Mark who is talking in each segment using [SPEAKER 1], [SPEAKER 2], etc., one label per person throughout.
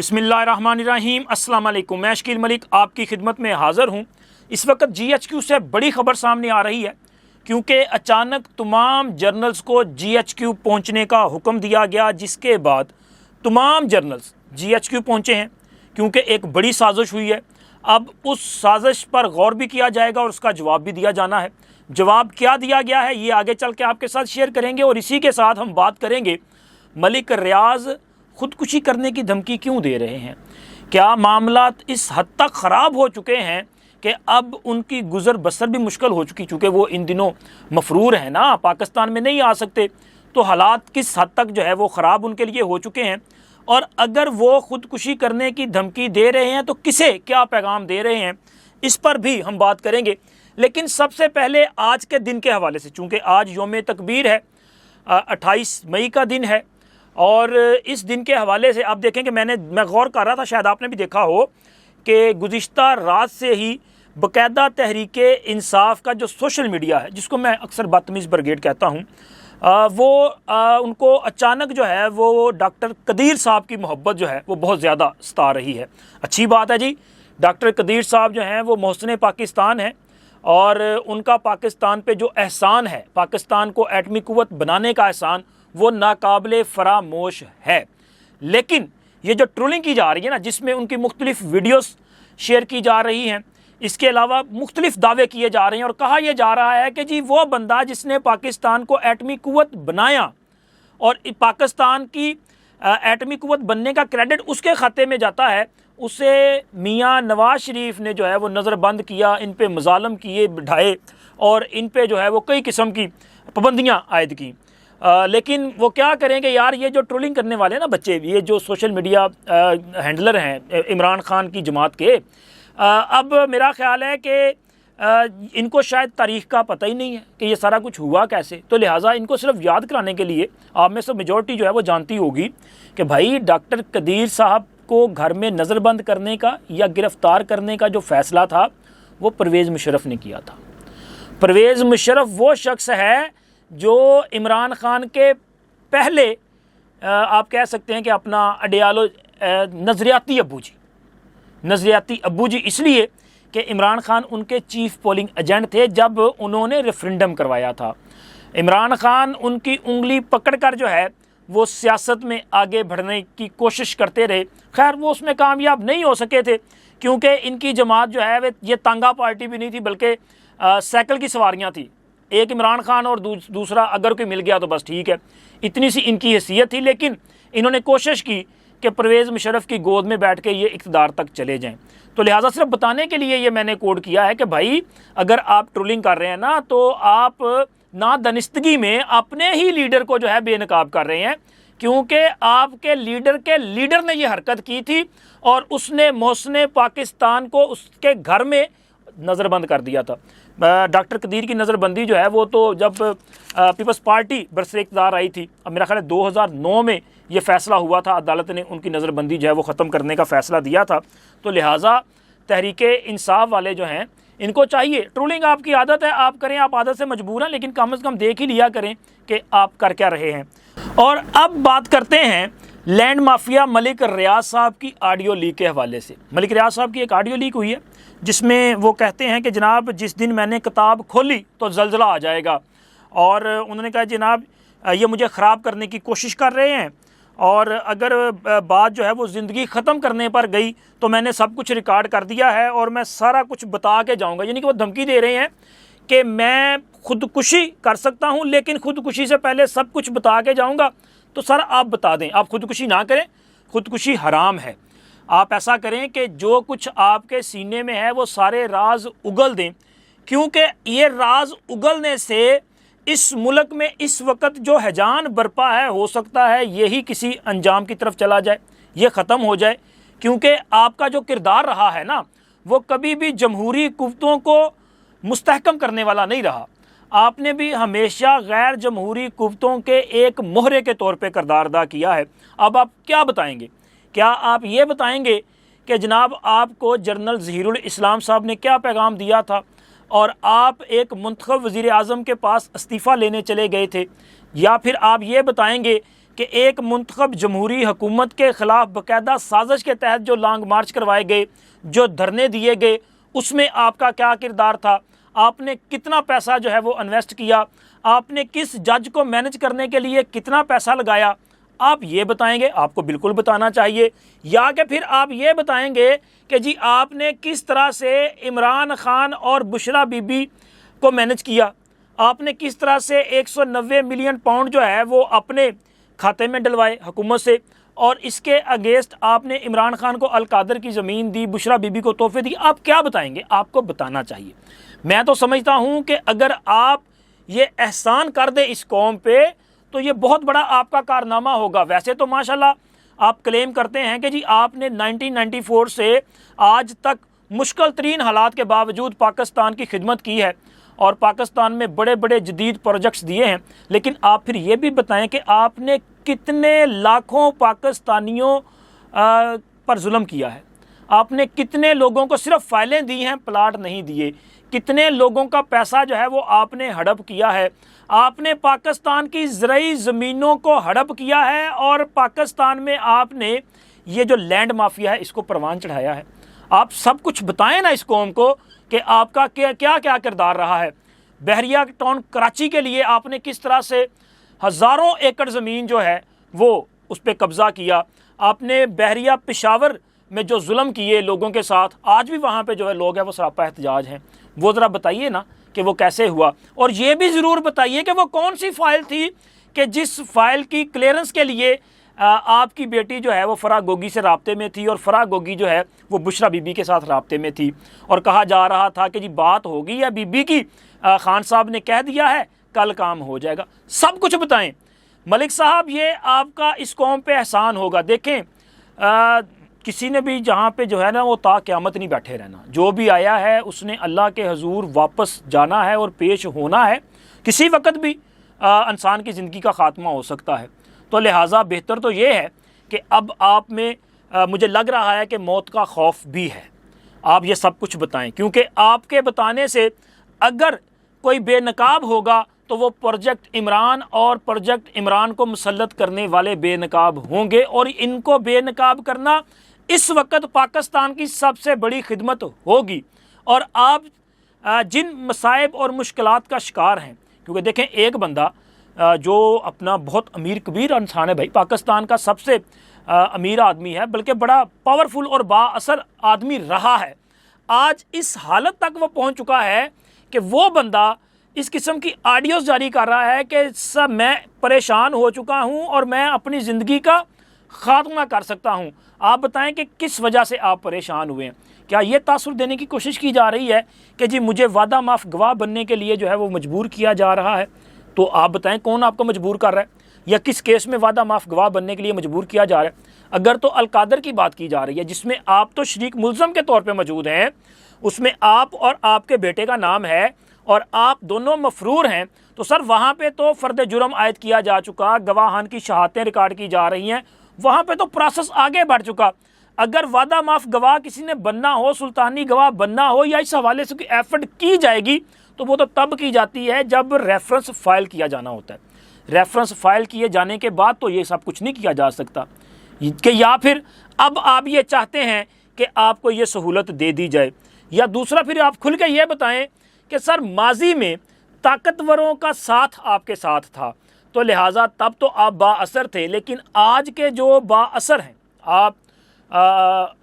[SPEAKER 1] बिस्मिल्लाहिर्रहमानिर्रहीम अस्सलाम वालेकुम। मैं शकील मलिक आपकी खिदमत में हाज़िर हूँ। इस वक्त GHQ से बड़ी खबर सामने आ रही है क्योंकि अचानक तमाम जर्नल्स को GHQ पहुँचने का हुक्म दिया गया, जिसके बाद तमाम जर्नल्स GHQ पहुँचे हैं क्योंकि एक बड़ी साजिश हुई है। अब उस साजिश पर गौर भी किया जाएगा और उसका जवाब भी दिया जाना है। जवाब क्या दिया गया है ये आगे चल के आपके साथ शेयर करेंगे और इसी के साथ हम बात करेंगे मलिक रियाज खुदकुशी करने की धमकी क्यों दे रहे हैं। क्या मामला इस हद तक ख़राब हो चुके हैं कि अब उनकी गुज़र बसर भी मुश्किल हो चुकी, चूँकि वो इन दिनों मफरूर हैं ना, पाकिस्तान में नहीं आ सकते, तो हालात किस हद तक जो है वो ख़राब उनके लिए हो चुके हैं। और अगर वो ख़ुदकुशी करने की धमकी दे रहे हैं तो किसे क्या पैगाम दे रहे हैं, इस पर भी हम बात करेंगे। लेकिन सबसे पहले आज के दिन के हवाले से, चूँकि आज यौम तकबीर है, 28 मई का दिन है, और इस दिन के हवाले से आप देखें कि मैं गौर कर रहा था, शायद आपने भी देखा हो कि गुज़िश्ता रात से ही बाकायदा तहरीक इंसाफ का जो सोशल मीडिया है, जिसको मैं अक्सर बदतमीज़ ब्रिगेड कहता हूँ, उनको अचानक जो है वो डॉक्टर कदीर साहब की मोहब्बत जो है वो बहुत ज़्यादा सता रही है। अच्छी बात है जी, डॉक्टर कदीर साहब जो हैं वो मोहसिन पाकिस्तान हैं और उनका पाकिस्तान पे जो एहसान है, पाकिस्तान को एटमी कुव्वत बनाने का एहसान, वो नाकाबिले फरामोश है। लेकिन ये जो ट्रोलिंग की जा रही है ना, जिसमें उनकी मुख्तलिफ वीडियोस शेयर की जा रही हैं, इसके अलावा मुख्तलिफ दावे किए जा रहे हैं और कहा यह जा रहा है कि जी वो बंदा जिसने पाकिस्तान को एटमी कुव्वत बनाया और पाकिस्तान की एटमी कुव्वत बनने का क्रेडिट उसके खाते में जाता है, उसे मियाँ नवाज शरीफ ने जो है वो नज़रबंद किया, इन पे मजालम किए बिठाए और इन पे जो है वो कई किस्म की पाबंदियाँ आयद की। लेकिन वो क्या करेंगे यार, ये जो ट्रोलिंग करने वाले ना बच्चे, ये जो सोशल मीडिया हैंडलर हैं इमरान खान की जमात के, अब मेरा ख्याल है कि इनको शायद तारीख़ का पता ही नहीं है कि ये सारा कुछ हुआ कैसे। तो लिहाजा इनको सिर्फ याद कराने के लिए आप में से मेजॉरिटी जो है वो जानती होगी कि भाई डॉक्टर कदीर साहब को घर में नज़रबंद करने का या गिरफ़्तार करने का जो फ़ैसला था वो परवेज़ मुशर्रफ ने किया था। परवेज़ मुशर्रफ वो शख्स है जो इमरान खान के पहले आप कह सकते हैं कि अपना अडियालो नज़रियाती अब्बू जी इसलिए कि इमरान खान उनके चीफ पोलिंग एजेंट थे जब उन्होंने रेफरेंडम करवाया था। इमरान खान उनकी उंगली पकड़कर जो है वो सियासत में आगे बढ़ने की कोशिश करते रहे। खैर वो उसमें कामयाब नहीं हो सके थे क्योंकि इनकी जमात जो है ये तांगा पार्टी भी नहीं थी, बल्कि साइकिल की सवारियाँ थी। एक इमरान खान और दूसरा अगर कोई मिल गया तो बस ठीक है, इतनी सी इनकी हैसियत थी। लेकिन इन्होंने कोशिश की कि परवेज़ मुशर्रफ की गोद में बैठ के ये इक़्तिदार तक चले जाएं। तो लिहाजा सिर्फ बताने के लिए ये मैंने कोड किया है कि भाई अगर आप ट्रोलिंग कर रहे हैं ना, तो आप नादानिस्तगी में अपने ही लीडर को जो है बेनकाब कर रहे हैं, क्योंकि आपके लीडर ने ये हरकत की थी और उसने मोहसिन पाकिस्तान को उसके घर में नज़रबंद कर दिया था। डॉक्टर कदीर की नज़रबंदी जो है वो तो जब पीपल्स पार्टी बरसर इक़्तिदार आई थी, अब मेरा ख्याल है 2009 में ये फ़ैसला हुआ था, अदालत ने उनकी नज़रबंदी जो है वो ख़त्म करने का फ़ैसला दिया था। तो लिहाजा तहरीक इंसाफ वाले जो हैं इनको चाहिए, ट्रोलिंग आपकी आदत है, आप करें, आप आदत से मजबूर हैं, लेकिन कम से कम देख ही लिया करें कि आप कर क्या रहे हैं। और अब बात करते हैं लैंड माफिया मलिक रियाज साहब की ऑडियो लीक के हवाले से। मलिक रियाज साहब की एक ऑडियो लीक हुई है जिसमें वो कहते हैं कि जनाब जिस दिन मैंने किताब खोली तो ज़लज़ला आ जाएगा, और उन्होंने कहा जनाब ये मुझे ख़राब करने की कोशिश कर रहे हैं और अगर बात जो है वो ज़िंदगी ख़त्म करने पर गई तो मैंने सब कुछ रिकॉर्ड कर दिया है और मैं सारा कुछ बता के जाऊँगा। यानी कि वो धमकी दे रहे हैं कि मैं खुदकुशी कर सकता हूँ, लेकिन खुदकुशी से पहले सब कुछ बता के जाऊँगा। तो सर आप बता दें, आप खुदकुशी ना करें, खुदकुशी हराम है। आप ऐसा करें कि जो कुछ आपके सीने में है वो सारे राज उगल दें, क्योंकि ये राज उगलने से इस मुल्क में इस वक्त जो हैजान बरपा है, हो सकता है यही किसी अंजाम की तरफ चला जाए, ये ख़त्म हो जाए। क्योंकि आपका जो किरदार रहा है ना, वो कभी भी जमहूरी कुव्वतों को मुस्तहकम करने वाला नहीं रहा। आपने भी हमेशा गैर जमहूरी कुव्वतों के एक मोहरे के तौर पे किरदार अदा किया है। अब आप क्या बताएंगे? क्या आप ये बताएंगे कि जनाब आपको जनरल ज़हीरुल इस्लाम साहब ने क्या पैगाम दिया था और आप एक मुंतखब वज़ीर आज़म के पास इस्तीफ़ा लेने चले गए थे? या फिर आप ये बताएंगे कि एक मुंतखब जमहूरी हुकूमत के ख़िलाफ़ बाकायदा साजिश के तहत जो लॉन्ग मार्च करवाए गए, जो धरने दिए गए, उसमें आपका क्या किरदार था? आपने कितना पैसा जो है वो इन्वेस्ट किया? आपने किस जज को मैनेज करने के लिए कितना पैसा लगाया? आप ये बताएंगे? आपको बिल्कुल बताना चाहिए। या कि फिर आप ये बताएंगे कि जी आपने किस तरह से इमरान खान और बुशरा बीबी को मैनेज किया, आपने किस तरह से 190 मिलियन पाउंड जो है वो अपने खाते में डलवाए हुकूमत से, और इसके अगेंस्ट आपने इमरान खान को अलकादर की ज़मीन दी, बुशरा बीबी को तोहफे दी। आप क्या बताएंगे? आपको बताना चाहिए। मैं तो समझता हूँ कि अगर आप ये एहसान कर दे इस कौम पे तो ये बहुत बड़ा आपका कारनामा होगा। वैसे तो माशाल्लाह आप क्लेम करते हैं कि जी आपने 1994 से आज तक मुश्किल तरीन हालात के बावजूद पाकिस्तान की खिदमत की है और पाकिस्तान में बड़े बड़े जदीद प्रोजेक्ट्स दिए हैं, लेकिन आप फिर ये भी बताएं कि आपने कितने लाखों पाकिस्तानियों पर जुल्म किया है। आपने कितने लोगों को सिर्फ फाइलें दी हैं, प्लाट नहीं दिए। कितने लोगों का पैसा जो है वो आपने हड़प किया है। आपने पाकिस्तान की ज़राई ज़मीनों को हड़प किया है और पाकिस्तान में आपने ये जो लैंड माफिया है इसको परवान चढ़ाया है। आप सब कुछ बताएं ना इस कौम को कि आपका क्या क्या क्या किरदार रहा है। बहरिया टाउन कराची के लिए आपने किस तरह से हज़ारों एकड़ ज़मीन जो है वो उस पर कब्ज़ा किया। आपने बहरिया पेशावर में जो जुल्म किए लोगों के साथ, आज भी वहाँ पे जो है लोग हैं वो सरापा एहतजाज हैं। वो ज़रा बताइए ना कि वो कैसे हुआ, और ये भी ज़रूर बताइए कि वो कौन सी फ़ाइल थी कि जिस फ़ाइल की क्लियरेंस के लिए आपकी बेटी जो है वो फराह गोगी से राब्ते में थी और फराह गोगी जो है वो बुशरा बीबी के साथ राब्ते में थी, और कहा जा रहा था कि जी बात हो गई है बीबी की, खान साहब ने कह दिया है कल काम हो जाएगा। सब कुछ बताएं मलिक साहब, ये आपका इस कौम पे एहसान होगा। देखें किसी ने भी जहाँ पे जो है ना वो ता क़यामत नहीं बैठे रहना। जो भी आया है उसने अल्लाह के हजूर वापस जाना है और पेश होना है। किसी वक्त भी इंसान की ज़िंदगी का ख़ात्मा हो सकता है। तो लिहाजा बेहतर तो ये है कि अब आप में मुझे लग रहा है कि मौत का खौफ भी है। आप ये सब कुछ बताएं, क्योंकि आपके बताने से अगर कोई बेनकाब होगा तो वो प्रोजेक्ट इमरान और प्रोजेक्ट इमरान को मुसल्लत करने वाले बेनकाब होंगे, और इनको बेनकाब करना इस वक्त पाकिस्तान की सबसे बड़ी खिदमत होगी। और आप जिन मसाइब और मुश्किलात का शिकार हैं, क्योंकि देखें एक बंदा जो अपना बहुत अमीर कबीर इंसान है भाई, पाकिस्तान का सबसे अमीर आदमी है, बल्कि बड़ा पावरफुल और बाअसर आदमी रहा है, आज इस हालत तक वो पहुंच चुका है कि वो बंदा इस किस्म की ऑडियोज़ जारी कर रहा है कि सब मैं परेशान हो चुका हूं और मैं अपनी ज़िंदगी का खात्मा कर सकता हूं। आप बताएं कि किस वजह से आप परेशान हुए हैं? क्या ये तासुर देने की कोशिश की जा रही है कि जी मुझे वादा माफ़ गवाह बनने के लिए जो है वो मजबूर किया जा रहा है? तो आप बताएं कौन आपको मजबूर कर रहा है, या किस केस में वादा माफ़ गवाह बनने के लिए मजबूर किया जा रहा है? अगर तो अलकादर की बात की जा रही है जिसमें आप तो शरीक मुल्ज़म के तौर पर मौजूद हैं, उसमें आप और आपके बेटे का नाम है और आप दोनों मफरूर हैं, तो सर वहाँ पे तो फ़र्द जुर्म आयद किया जा चुका, गवाहान की शहादतें रिकॉर्ड की जा रही हैं, वहाँ पे तो प्रोसेस आगे बढ़ चुका। अगर वादा माफ़ गवाह किसी ने बनना हो, सुल्तानी गवाह बनना हो, या इस हवाले से कोई एफर्ट की जाएगी तो वो तो तब की जाती है जब रेफरेंस फ़ाइल किया जाना होता है। रेफरेंस फ़ाइल किए जाने के बाद तो ये सब कुछ नहीं किया जा सकता। कि या फिर अब आप ये चाहते हैं कि आपको ये सहूलत दे दी जाए, या दूसरा फिर आप खुल के ये बताएं कि सर माजी में ताकतवरों का साथ आपके साथ था तो लिहाजा तब तो आप बाअसर थे, लेकिन आज के जो बाअसर हैं, आप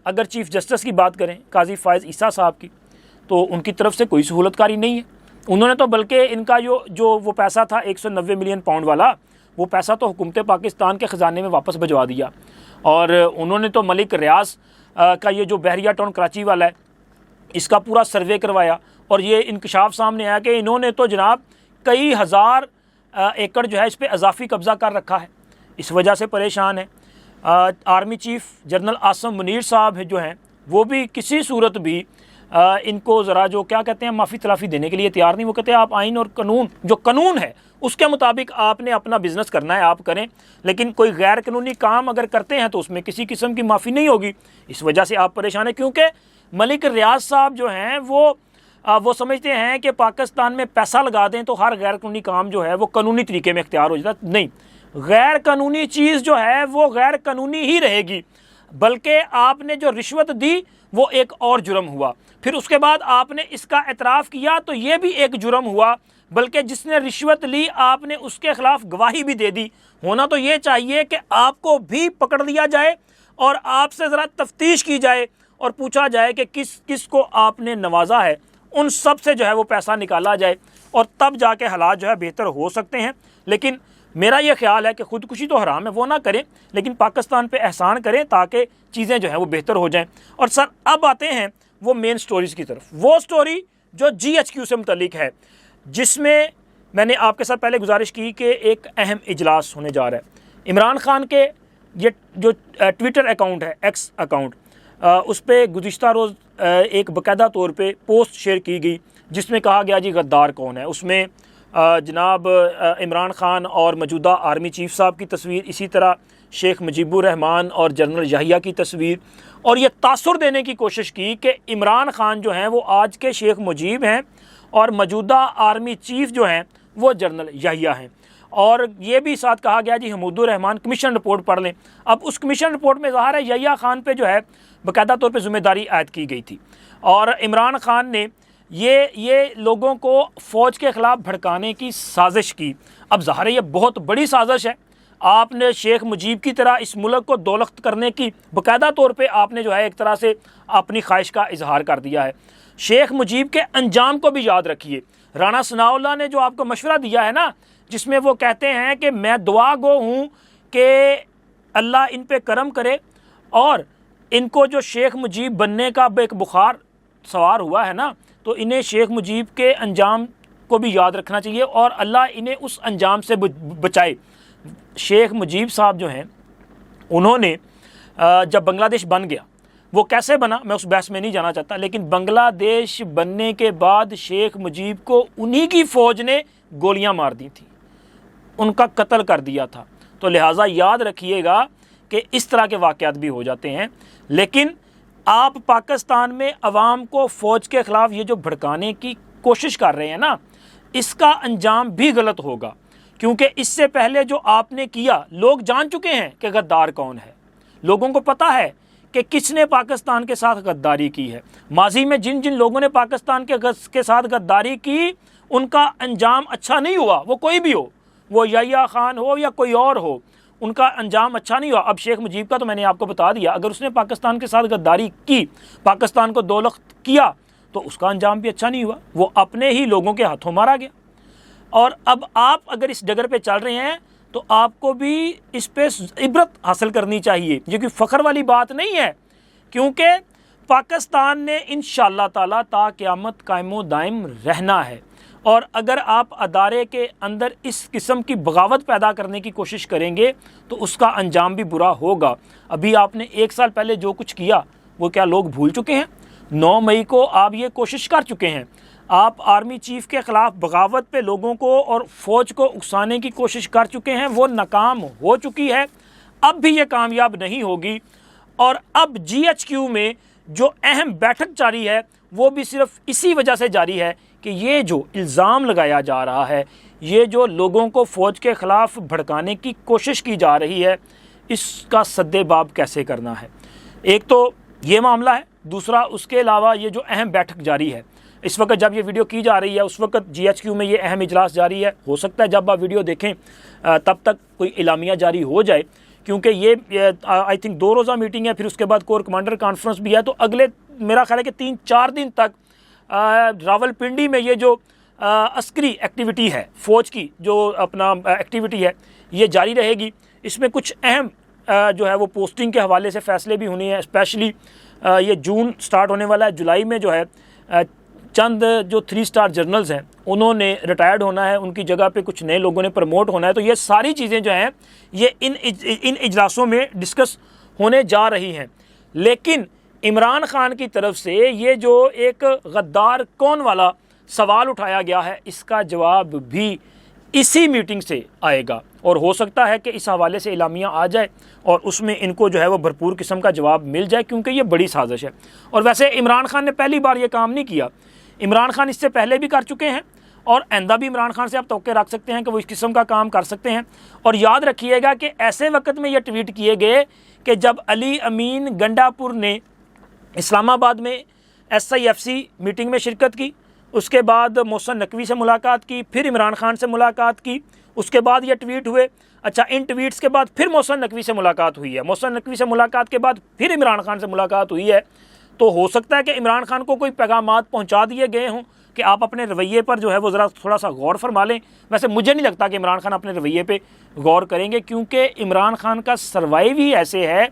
[SPEAKER 1] अगर चीफ़ जस्टिस की बात करें काजी फ़ाइज़ ईसा साहब की, तो उनकी तरफ से कोई सहूलतकारी नहीं है। उन्होंने तो बल्कि इनका जो वो पैसा था 190 मिलियन पाउंड वाला, वो पैसा तो हुकूमत पाकिस्तान के ख़जाने में वापस भिजवा दिया। और उन्होंने तो मलिक रियाज का ये जो बहरिया टाउन कराची वाला है इसका पूरा सर्वे करवाया, और ये इंकशाफ सामने आया कि इन्होंने तो जनाब कई हज़ार एकड़ जो है इस पर अजाफी कब्ज़ा कर रखा है, इस वजह से परेशान है। Army chief general Asim Munir साहब जो हैं वो भी किसी सूरत भी इनको ज़रा जो क्या कहते हैं माफ़ी तलाफ़ी देने के लिए तैयार नहीं। वो कहते हैं आप आइन और कानून, जो कानून है उसके मुताबिक आपने अपना बिज़नेस करना है आप करें, लेकिन कोई गैर कानूनी काम अगर करते हैं तो उसमें किसी किस्म की माफ़ी नहीं होगी। इस वजह से आप परेशान हैं, क्योंकि मलिक रियाज साहब जो हैं वो समझते हैं कि पाकिस्तान में पैसा लगा दें तो हर गैर कानूनी काम जो है वो कानूनी तरीके में इख्तियार हो जाता। नहीं, गैर कानूनी चीज़ जो है वो गैर कानूनी ही रहेगी, बल्कि आपने जो रिश्वत दी वो एक और जुर्म हुआ। फिर उसके बाद आपने इसका एतराफ़ किया तो ये भी एक जुर्म हुआ, बल्कि जिसने रिश्वत ली आपने उसके ख़िलाफ़ गवाही भी दे दी। होना तो ये चाहिए कि आपको भी पकड़ लिया जाए और आपसे ज़रा तफ्तीश की जाए और पूछा जाए कि किस को आपने नवाजा है, उन सब से जो है वो पैसा निकाला जाए और तब जाके हालात जो है बेहतर हो सकते हैं। लेकिन मेरा ये ख्याल है कि ख़ुदकुशी तो हराम है, वो ना करें, लेकिन पाकिस्तान पे एहसान करें ताकि चीज़ें जो हैं वो बेहतर हो जाएं। और सर अब आते हैं वो मेन स्टोरीज़ की तरफ, वो स्टोरी जो GHQ से मुतल्लिक है, जिसमें मैंने आपके साथ पहले गुजारिश की कि एक अहम इजलास होने जा रहा है। इमरान खान के ये जो ट्विटर अकाउंट है, एक्स अकाउंट, उस पर गुज़िश्ता रोज़ एक बाकायदा तौर पे पोस्ट शेयर की गई जिसमें कहा गया जी गद्दार कौन है। उसमें जनाब इमरान खान और मौजूदा आर्मी चीफ साहब की तस्वीर, इसी तरह शेख मुजीबुर रहमान और जनरल याहिया की तस्वीर, और ये तासुर देने की कोशिश की कि इमरान खान जो हैं वो आज के शेख मुजीब हैं और मौजूदा आर्मी चीफ जो हैं वो जनरल याहिया हैं। और ये भी साथ कहा गया जी हमूदुर रहमान कमीशन रिपोर्ट पढ़ लें। अब उस कमीशन रिपोर्ट में ज़ाहिर है याहिया खान पे जो है बाकायदा तौर पे ज़िम्मेदारी आयद की गई थी और इमरान खान ने ये लोगों को फ़ौज के ख़िलाफ़ भड़काने की साजिश की। अब ज़ाहिर है ये बहुत बड़ी साजिश है। आपने शेख मुजीब की तरह इस मुल्क को दौलत करने की बाकायदा तौर पे आपने जो है एक तरह से अपनी ख्वाहिश का इजहार कर दिया है। शेख मुजीब के अंजाम को भी याद रखिए। राना सनाउल्लाह ने जो आपको मशवरा दिया है ना, जिसमें वो कहते हैं कि मैं दुआ गो हूँ कि अल्लाह इन पे करम करे और इनको जो शेख मुजीब बनने का एक बुखार सवार हुआ है ना, तो इन्हें शेख मुजीब के अंजाम को भी याद रखना चाहिए और अल्लाह इन्हें उस अंजाम से बचाए। शेख मुजीब साहब जो हैं उन्होंने जब बांग्लादेश बन गया, वो कैसे बना मैं उस बहस में नहीं जाना चाहता, लेकिन बांग्लादेश बनने के बाद शेख मुजीब को उन्हीं की फ़ौज ने गोलियां मार दी थी, उनका कत्ल कर दिया था। तो लिहाजा याद रखिएगा कि इस तरह के वाक़यात भी हो जाते हैं। लेकिन आप पाकिस्तान में अवाम को फ़ौज के ख़िलाफ़ ये जो भड़काने की कोशिश कर रहे हैं ना, इसका अंजाम भी गलत होगा, क्योंकि इससे पहले जो आपने किया लोग जान चुके हैं कि गद्दार कौन है। लोगों को पता है कि किसने पाकिस्तान के साथ गद्दारी की है। माजी में जिन जिन लोगों ने पाकिस्तान के साथ गद्दारी की उनका अंजाम अच्छा नहीं हुआ, वो कोई भी हो, वो याहिया खान हो या कोई और हो, उनका अंजाम अच्छा नहीं हुआ। अब शेख मुजीब का तो मैंने आपको बता दिया, अगर उसने पाकिस्तान के साथ गद्दारी की, पाकिस्तान को दौलत किया, तो उसका अंजाम भी अच्छा नहीं हुआ, वो अपने ही लोगों के हाथों मारा गया। और अब आप अगर इस डगर पे चल रहे हैं तो आपको भी इस पे इबरत हासिल करनी चाहिए, ये कोई फ़ख्र वाली बात नहीं है, क्योंकि पाकिस्तान ने इंशाअल्लाह ताला ता क़यामत कायमो दायम रहना है। और अगर आप अदारे के अंदर इस किस्म की बगावत पैदा करने की कोशिश करेंगे तो उसका अंजाम भी बुरा होगा। अभी आपने 1 साल पहले जो कुछ किया वो क्या लोग भूल चुके हैं? 9 मई को आप ये कोशिश कर चुके हैं, आप आर्मी चीफ के ख़िलाफ़ बगावत पे लोगों को और फ़ौज को उकसाने की कोशिश कर चुके हैं, वो नाकाम हो चुकी है, अब भी ये कामयाब नहीं होगी। और अब GHQ में जो अहम बैठक जारी है वो भी सिर्फ इसी वजह से जारी है कि ये जो इल्ज़ाम लगाया जा रहा है, ये जो लोगों को फ़ौज के ख़िलाफ़ भड़काने की कोशिश की जा रही है, इसका सद्देबाब कैसे करना है। एक तो ये मामला है, दूसरा उसके अलावा ये जो अहम बैठक जारी है, इस वक्त जब ये वीडियो की जा रही है उस वक्त GHQ में ये अहम इजलास जारी है। हो सकता है जब आप वीडियो देखें तब तक कोई इलामिया जारी हो जाए, क्योंकि ये आई थिंक 2 रोज़ा मीटिंग है, फिर उसके बाद कोर कमांडर कॉन्फ्रेंस भी है। तो अगले मेरा ख्याल है कि 3-4 दिन तक रावलपिंडी में ये जो अस्करी एक्टिविटी है, फ़ौज की जो अपना एक्टिविटी है, ये जारी रहेगी। इसमें कुछ अहम जो है वो पोस्टिंग के हवाले से फ़ैसले भी होने हैं। स्पेशली ये जून स्टार्ट होने वाला है, जुलाई में जो है चंद जो 3 स्टार जनरल्स हैं उन्होंने रिटायर्ड होना है, उनकी जगह पे कुछ नए लोगों ने प्रमोट होना है। तो ये सारी चीज़ें जो हैं ये इन इजलासों में डिस्कस होने जा रही हैं। लेकिन इमरान खान की तरफ से ये जो एक गद्दार कौन वाला सवाल उठाया गया है, इसका जवाब भी इसी मीटिंग से आएगा और हो सकता है कि इस हवाले से इलामिया आ जाए और उसमें इनको जो है वो भरपूर किस्म का जवाब मिल जाए, क्योंकि ये बड़ी साजिश है। और वैसे इमरान खान ने पहली बार ये काम नहीं किया, इमरान खान इससे पहले भी कर चुके हैं और आइंदा भी इमरान खान से आप तवक्को रख सकते हैं कि वो इस किस्म का काम कर सकते हैं। और याद रखिएगा कि ऐसे वक्त में ये ट्वीट किए गए कि जब अली अमीन गंडापुर ने इस्लामाबाद में SIFC मीटिंग में शिरकत की, उसके बाद मोहसिन नकवी से मुलाकात की, फिर इमरान खान से मुलाकात की, उसके बाद ये ट्वीट हुए। अच्छा, इन ट्वीट्स के बाद फिर मोहसिन नकवी से मुलाकात हुई है, मोहसिन नकवी से मुलाकात के बाद फिर इमरान खान से मुलाकात हुई है। तो हो सकता है कि इमरान खान को कोई पैगामात पहुंचा दिए गए हों कि आप अपने रवैये पर जो है वो ज़रा थोड़ा सा गौर फरमा लें। वैसे मुझे नहीं लगता कि इमरान खान अपने रवैये पे गौर करेंगे, क्योंकि इमरान खान का सर्वाइव ही ऐसे है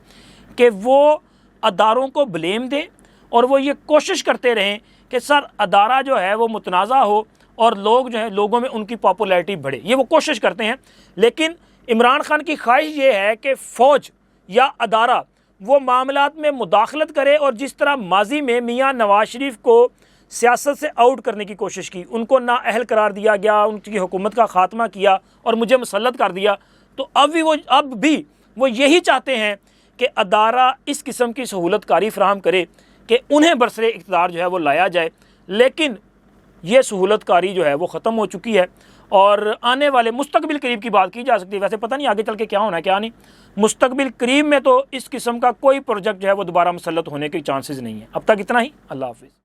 [SPEAKER 1] कि वो अदारों को ब्लेम दें और वो ये कोशिश करते रहें कि सर अदारा जो है वो मुतनाज़ा हो और लोग जो है लोगों में उनकी पॉपुलैरिटी बढ़े, ये वो कोशिश करते हैं। लेकिन इमरान खान की ख्वाहिश ये है कि फ़ौज या अदारा वो मामलात में मुदाखलत करे, और जिस तरह माजी में मियाँ नवाज शरीफ को सियासत से आउट करने की कोशिश की, उनको नाअहल करार दिया गया, उनकी हुकूमत का ख़ात्मा किया और मुझे मुसल्लत कर दिया, तो अब भी वो यही चाहते हैं कि अदारा इस किस्म की सहूलतकारी फ़राहम करे कि उन्हें बरसरे इक़्तिदार जो है वो लाया जाए। लेकिन ये सहूलतकारी जो है वो ख़त्म हो चुकी है, और आने वाले मुस्तकबिल करीब की बात की जा सकती है। वैसे पता नहीं आगे चल के क्या होना है क्या नहीं। मुस्तकबिल करीब में तो इस किस्म का कोई प्रोजेक्ट जो है वो दोबारा मुसल्लत होने के चांसेस नहीं है। अब तक इतना ही। अल्लाह हाफ़िज़।